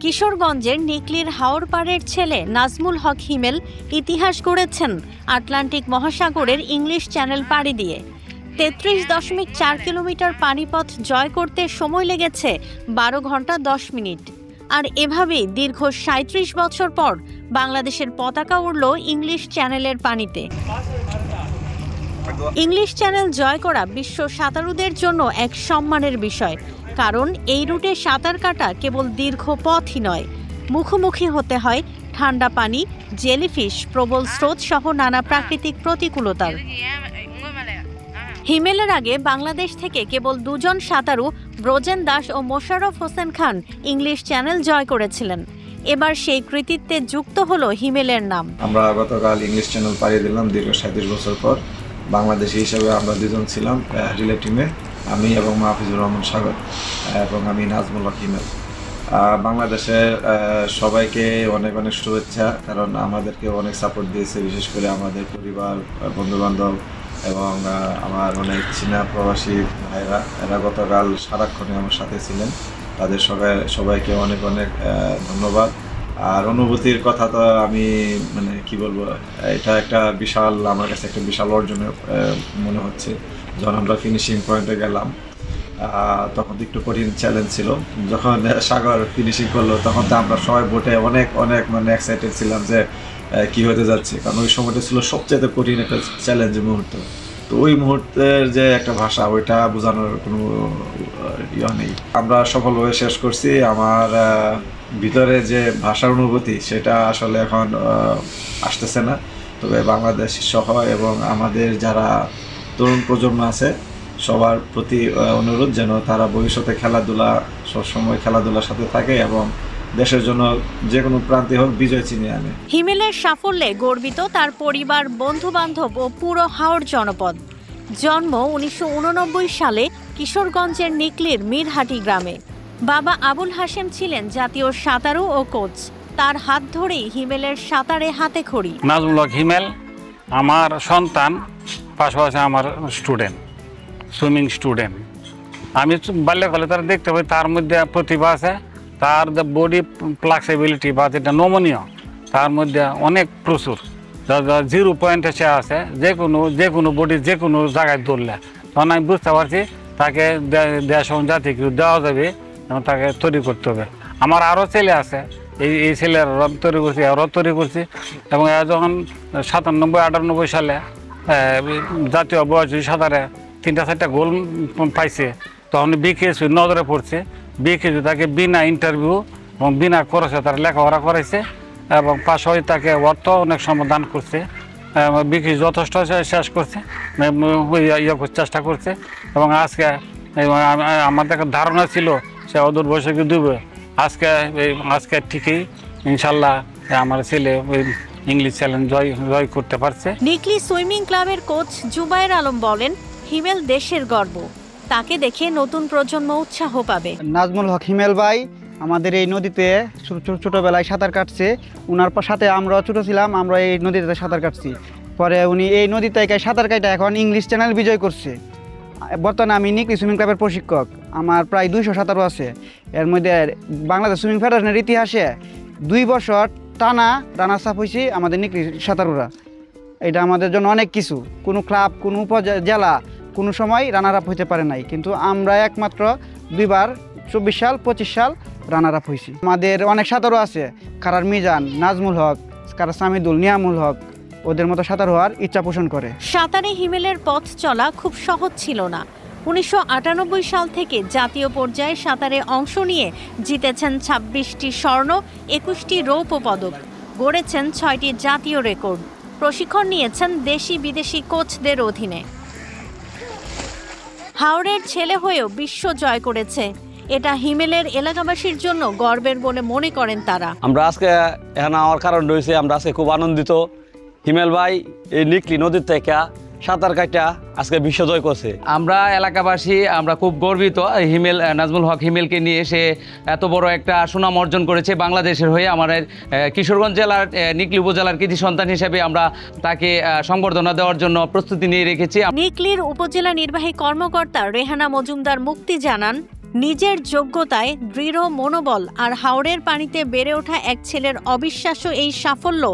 কিশোরগঞ্জের নিকলির হাওরপাড়ের ছেলে নাজমুল হক হিমেল ইতিহাস গড়েছেন আটলান্টিক মহাসাগরের ইংলিশ চ্যানেল পাড়ি দিয়ে। ৩৩.৪ কিলোমিটার পানিপথ জয় করতে সময় লেগেছে ১২ ঘন্টা ১০ মিনিট। আর এভাবেই দীর্ঘ ৩৭ বছর পর বাংলাদেশের পতাকা উড়ল ইংলিশ চ্যানেলের পানিতে। ইংলিশ চ্যানেল জয় করা বিশ্ব সাঁতারুদের জন্য এক সম্মানের বিষয়, কারণ এই রুটে সাঁতার কাটা কেবল দীর্ঘ পথই নয়, মুখোমুখি হতে হয় ঠান্ডা পানি, জেলিফিশ, প্রবল স্রোত সহ নানা প্রাকৃতিক প্রতিকূলতার। হিমেলের আগে বাংলাদেশ থেকে কেবল দুজন সাঁতারু ব্রোজেন দাস ও মোশাররফ হোসেন খান ইংলিশ চ্যানেল জয় করেছিলেন। এবার সেই কৃতিত্বে যুক্ত হলো হিমেলের নাম। আমরা গতকাল ইংলিশ চ্যানেল পাড়ি দিলাম দীর্ঘ ৩৭ বছর পর। বাংলাদেশি হিসেবে আমরা দুজন ছিলাম রিলে টিমে, আমি এবং মাহফুজুর রহমান সাগর এবং আমি নাজমুল হক হিমেল। বাংলাদেশের সবাইকে অনেক অনেক শুভেচ্ছা, কারণ আমাদেরকে অনেক সাপোর্ট দিয়েছে, বিশেষ করে আমাদের পরিবার, বন্ধুবান্ধব এবং আমার অনেক চীনা প্রবাসী ভাইরা, এরা গতকাল সারাক্ষণে আমার সাথে ছিলেন। তাদের সবাইকে অনেক অনেক ধন্যবাদ। আর অনুভূতির কথা তো আমি কি বলবো, এটা একটা বিশাল, আমার কাছে একটা বিশাল অর্জন মনে হচ্ছে। যখন আমরা ফিনিশিং পয়েন্টে গেলাম তখন একটু কঠিন চ্যালেঞ্জ ছিল। যখন সাগর ফিনিশিং করলো তখন তো আমরা সবাই বোটে অনেক অনেক এক্সাইটেড ছিলাম যে কি হতে যাচ্ছে, কারণ ওই সময়টা ছিল সবচেয়ে কঠিন একটা চ্যালেঞ্জের মুহূর্ত। তো ওই মুহূর্তের যে একটা ভাষা, ওইটা বোঝানোর কোনো ইয়ে নেই। আমরা সফলভাবে শেষ করছি। আমার ভিতরে যে ভাষার অনুভূতি, সেটা আসলে এখন আসতেছে না। তবে বাংলাদেশ সহ এবং আমাদের যারা তরুণ প্রজন্ম আছে, সবার প্রতি অনুরোধ যেন তারা ভবিষ্যতে খেলাধুলা, সবসময় খেলাধুলার সাথে থাকে এবং দেশের জন্য যে কোনো প্রান্তে হোক বিজয় ছিনিয়ে আনে। হিমেলের সাফল্যে গর্বিত তার পরিবার, বন্ধু-বান্ধব ও পুরো হাওর জনপদ। জন্ম ১৯৮৯ সালে কিশোরগঞ্জের নিকলির মিরহাটি গ্রামে। বাবা আবুল হাশেম ছিলেন জাতীয় সাঁতারু ও কোচ। তার হাত ধরেই হিমেলের সাঁতারে হাতে খড়ি। নাজমুল হক হিমেল আমার সন্তান, পাশাপাশি আমার স্টুডেন্ট, সুইমিং স্টুডেন্ট। আমি বাল্যকালে তারা দেখতে পাই তার মধ্যে প্রতিভা আছে, তার বডি ফ্লেক্সিবিলিটি বা যেটা নমনীয়, তার মধ্যে অনেক প্রচুর। 0 পয়েন্টে সে আছে, যে কোনো বডি যে কোনো জায়গায় দৌড়লে। তখন আমি বুঝতে পারছি তাকে দেশ এবং জাতিকে দেওয়া যাবে এবং তাকে তৈরি করতে হবে। আমার আরও ছেলে আছে, এই ছেলের তৈরি করছি, আরও তৈরি করছি। এবং যখন ৯৭-৯৮ সালে জাতীয় বয়স সাঁতারে ৩-৪টা গোল পাইছে, তখন বিকেএসপি নজরে পড়ছে। বিকেএসপি তাকে বিনা ইন্টারভিউ এবং বিনা খরচে তার লেখাপড়া করাইছে এবং পাশাপাশি তাকে অর্থ অনেক সমাধান করছে। বিকেএসপি যথেষ্ট শেষ করছে, চেষ্টা করছে। এবং আজকে আমাদের ধারণা ছিল সে অদূর ভবিষ্যতে ডুবে। আজকে ঠিকই ইনশাল্লাহ আমার ছেলে ইংলিশ চ্যালেঞ্জ জয় করতে পারছে। নিকলি সুইমিং ক্লাবের কোচ জুবায়ের আলম বলেন, হিমেল দেশের গর্ব, তাকে দেখে নতুন প্রজন্ম উৎসাহ পাবে। নাজমুল হক হিমেল ভাই আমাদের এই নদীতে ছোটোবেলায় সাঁতার কাটছে। ওনার সাথে আমরা ছোটো ছিলাম, আমরা এই নদীতে সাঁতার কাটছি। পরে উনি এই নদীতে সাঁতার কাটা এখন ইংলিশ চ্যানেল বিজয় করছে। বর্তমানে আমি নিকলি সুইমিং ক্লাবের প্রশিক্ষক। আমার প্রায় ২০০ সাঁতারু আছে। এর মধ্যে বাংলাদেশ সুইমিং ফেডারেশনের ইতিহাসে ২ বছর টানা রানার্স আপ হয়েছি আমাদের নিকলি সাঁতারুরা। এটা আমাদের জন্য অনেক কিছু। কোনো ক্লাব, কোনো উপজেলা কোনো সময় রানার আপ হইতে পারে নাই, কিন্তু আমরা একমাত্র ২ বার ২৪ সাল ২৫ সাল রানার আপ হয়েছি। আমাদের অনেক সাঁতারু আছে, কারার মিজান, নাজমুল হক, কারার সামিদুল, নিয়ামুল হক, ওদের মতো সাঁতার হওয়ার ইচ্ছা পোষণ করে। সাঁতারে হিমেলের পথ চলা খুব সহজ ছিল না। ১৯৯৮ সাল থেকে জাতীয় পর্যায়ে সাঁতারে অংশ নিয়ে জিতেছেন ২৬টি স্বর্ণ, ২১টি রৌপ্য পদক, গড়েছেন ৬টি জাতীয় রেকর্ড। প্রশিক্ষণ নিয়েছেন দেশি বিদেশি কোচদের অধীনে। হাওড়ের ছেলে হয়েও বিশ্ব জয় করেছে। এটা হিমেলের এলাকাবাসীর জন্য গর্বের বলে মনে করেন তারা। আমরা আজকে এখানে আমার কারণ রয়েছে, আমরা আজকে খুব আনন্দিত। হিমেল ভাই এই নিকলি নদীর থেকে সাঁতার কাটা আজকে বিশ্ব জয় করছে। আমরা এলাকাবাসী আমরা খুব গর্বিত হিমেল, নাজমুল হক হিমেলকে নিয়ে। সে এত বড় একটা সুনাম অর্জন করেছে বাংলাদেশের হয়ে। আমাদের কিশোরগঞ্জ জেলার নিকলি উপজেলার কৃতি সন্তান হিসেবে আমরা তাকে সংবর্ধনা দেওয়ার জন্য প্রস্তুতি নিয়ে রেখেছি। নিকলির উপজেলা নির্বাহী কর্মকর্তা রেহানা মজুমদার মুক্তি জানান, নিজের যোগ্যতায় দৃঢ় মনোবল আর হাওরের পানিতে বেড়ে ওঠা এক ছেলের অবিশ্বাস্য এই সাফল্য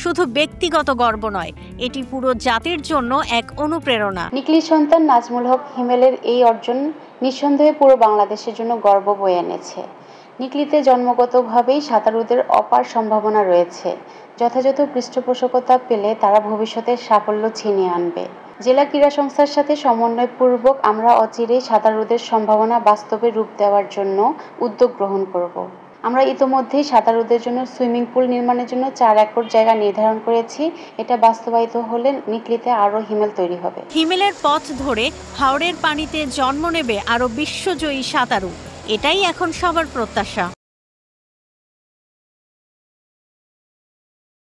শুধু ব্যক্তিগত গর্ব নয়, এটি পুরো জাতির জন্য এক অনুপ্রেরণা। নিকলির সন্তান নাজমুল হক হিমেলের এই অর্জন নিঃসন্দেহে পুরো বাংলাদেশের জন্য গর্ব বয়ে এনেছে। নিকলিতে জন্মগতভাবেই সাঁতারুদের অপার সম্ভাবনা রয়েছে। যথাযথ পৃষ্ঠপোষকতা পেলে তারা ভবিষ্যতে সাফল্য ছিনিয়ে আনবে। জেলা ক্রীড়া সংস্থার সাথে সমন্বয়পূর্বক আমরা অচিরেই সাঁতারুদের সম্ভাবনা বাস্তবে রূপ দেওয়ার জন্য উদ্যোগ গ্রহণ করব। আমরা ইতোমধ্যেই সাঁতারুদের জন্য সুইমিং পুল নির্মাণের জন্য 4 একর জায়গা নির্ধারণ করেছি। এটা বাস্তবায়িত হলে নিকলিতে আরও হিমেল তৈরি হবে। হিমেলের পথ ধরে হাওরের পানিতে জন্ম নেবে আরও বিশ্বজয়ী সাঁতারু, এটাই এখন সবার প্রত্যাশা।